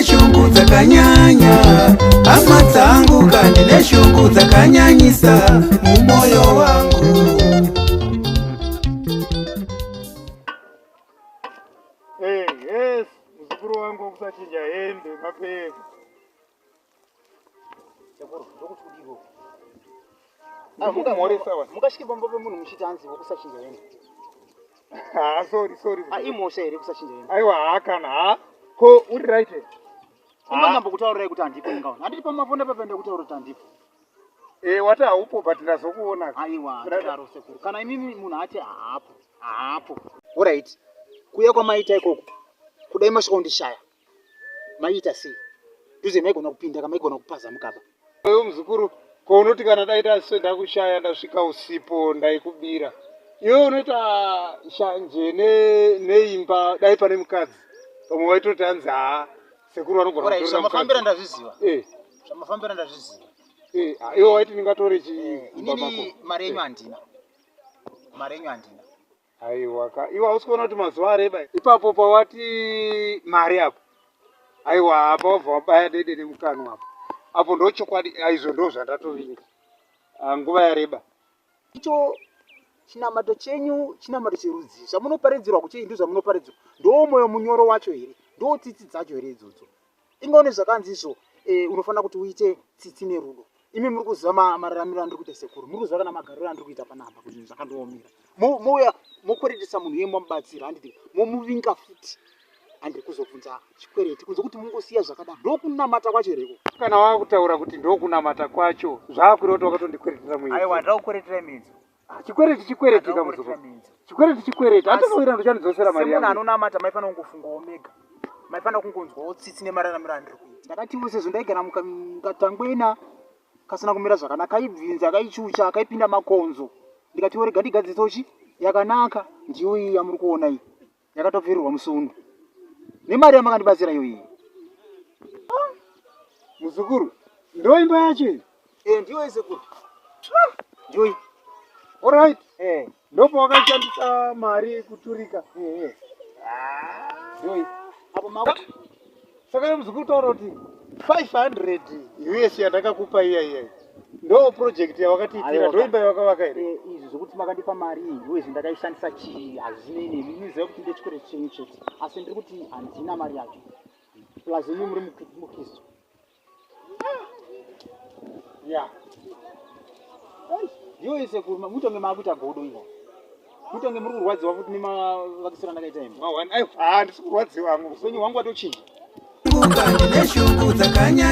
neshungu dzakanyanya, hama dzangu kandi neshungu dzakanyanyisa mumoyo wangu. Yes, muzukuru wangu kusachinja hembe mapfeka. Mukashikirwa mbope munhu muchitanzi wokusachinja hembe. Sorry. Imosha here kusachinja hembe. Aiwa kana ko uri right. Unomba kutaurira kuti andipo ngaona. Anditi pamafona papenda kutaurira kuti andipo. Wati haupo but ndazokuona. Aiwa, ndaro sekuru. Kana imimi munhu ati haapo. Alright. Kuya kwamaita ikoko. Kudai masvika undishaya. Maita sei? Nduze maigona kupinda kama maigona kupaza mukaba. Wewe muzukuru, ko unoti kana daita senda kushaya ndasvika usipo ndaikubira. Iwe unoita shanje neimba dai pane mukadzi. Pamwe waitoti hanzi sekuru vanogona kutora. Zvamafambira ndazviziva. Zvamafambira ndazviziva. Iwe waiti ningatore inini mari yenyu handina. Aiwa iwe hausi kuona kuti mazuva areba ipapo pawati mari apo. Aiwa apa wabva wabaya dede nemukanwa apo ndochokwadi aizvo ndo zvandatovinga nguva yareba. Icho chinamato chenyu chinamato cherudzi zvamunoparidzirwa kuti ndizvo zvamunoparidzirwa ndo moyo munyoro wacho here, ndo tsitsi dzacho here idzodzo. Ingaone zvakanzi izvo unofanira kuti uite tsitsi nerudo. Imi muri kuziva mararamiro andiri kuita sekuru, muri kuziva kana magariro andiri kuita panapa kuti zvakandoomera. Mouya mokweretesa munhu iye mamubatsira handiti momuvinga futi. Andiri kuzobvunza chikwereti kunze kuti mungosiya zvakadaro ndokunamata kwacho reko. Kana wakutaura kuti ndokunamata kwacho zvakuroti wakatondikweretera mwedzi. Aiwa ndakukweretera mwedzi. Chikwereti kamuzukuru. Chikwereti atinoira ndochandidzosera mari yangu. Semunhu anonamata maifanira kungofungawo mega. Maifanira kungonzwawo tsitsi nemararamiro andiri kuita. Ndakatiwo sezvo ndaigara mukatangwena kasina kumira zvakanaka, kaibvinza kaichucha kaipinda makonzo. Ndikatiwo rega ndigadzitsochi yakanaka ndiyo iyi yamuri kuona iyi yakatopfirirwa musundu. Nemari yamakandibatsira iyo iyi. Muzukuru, ndo imba yacho iyi? Ndiyo sekuru. Ndiyo iyi. Alright. Ndopo wakashandisa mari kuturika. Ndiyo iyi. Apo makuti. Saka muzukuru taura kuti 500 US yandakakupa iya. Ndo project yawakatiitira, ndo imba yawakavaka here. Izvi zvokuti makandipa mari iyi ndiyo ndakaishandisa chii hazvinei nemi muziva kuti ndechikwereti chenyu chete. Asi ndiri kuti handina mari yacho. Plus imi muri mukristu. Ndiyo sekuru mutonge makuita godo ino. Mutonge muri kurwadziwa futi nemavakisiro ndakaita imi. Handisi kurwadziwa hangu, upenyu hwangu watochinja. Kandi neshungu dzakanyanya.